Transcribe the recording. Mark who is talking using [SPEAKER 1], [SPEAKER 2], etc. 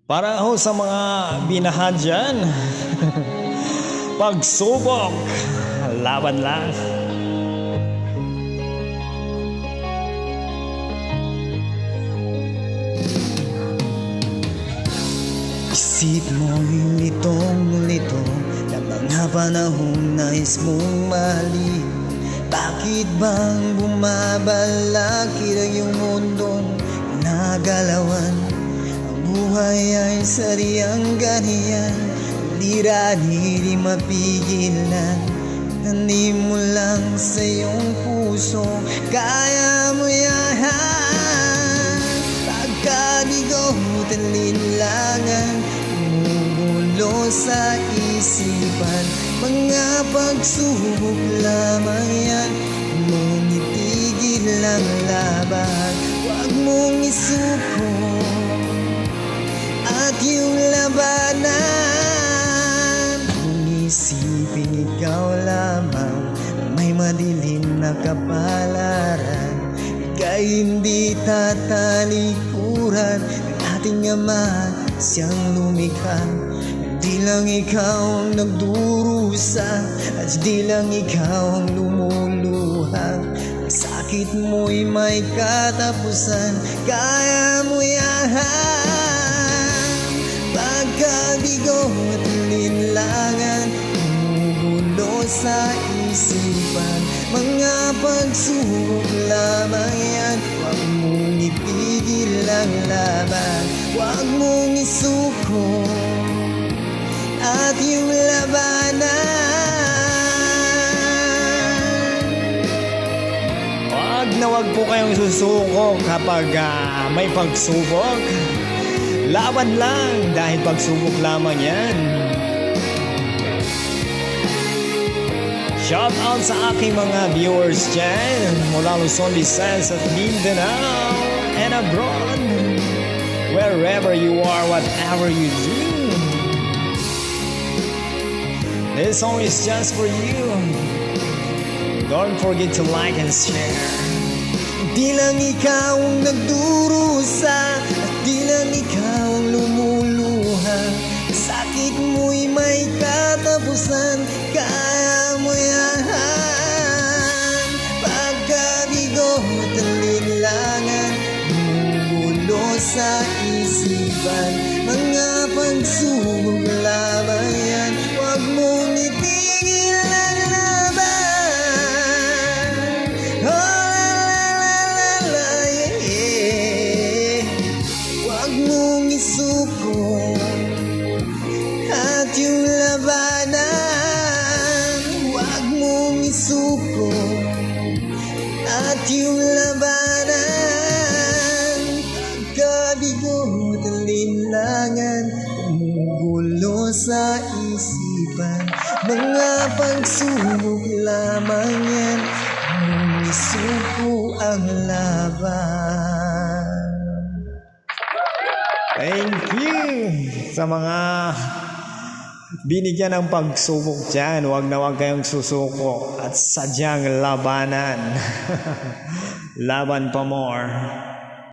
[SPEAKER 1] Para ho sa mga binahan dyan, pagsubok, laban lang. Isip mo'y litong-lito na mga panahong nais mong mali. Bakit bang bumabalakid ang iyong mundong nagalawan? Ang buhay ay sadyang ganyan, di mapigilan. Hindi mo lang sa iyong puso kaya mo yan. Pagkabigot ang linlangan, umuulo sa isipan. Mga pagsubok lamang yan, mong itigil ang laban. Huwag mong isuko at yung labanan. Kung isipin ikaw lamang may madilim na kapalaran, ika'y hindi tatalikuran ng ating Ama siyang lumikha. Di lang ikaw ang nagdurusa at di lang ikaw ang lumuluha. Ang sakit mo'y may katapusan, kaya mo yan. Pagkabigo at linlangan, umugulo sa isipan. Mga pagsubok lamang yan, huwag mong itigil ang laban. Huwag mong isuko at yung labanan. Wag na wag po kayong susuko kapag may pagsubok. Laban lang dahil pagsubok lamang yan. Shout out sa aking mga viewers dyan mula Luzon, Visayas at Mindanao and abroad. Wherever you are, whatever you do, this song is just for you. Don't forget to like and share. Di lang ikaw ang nagdurusa at di lang ikaw ang lumuluha. Sakit mo'y may katapusan, kaya mo yan. Pagkabigo at linlangan, bumubulo sa isipan. Mga pagsubok lamang yan, huwag mong itigil ang laban. Oh, la la la, yeah. Huwag mong isuko at yung labanan. Huwag mong isuko at yung labanan. Pagkabigo at linlangan, umugulo sa isipan. Mga pagsubok lamang yan, kung isuko ang laban. Thank you sa mga binigyan ng pagsubok dyan. Huwag na huwag kayong susuko at sadyang labanan. Laban pa more.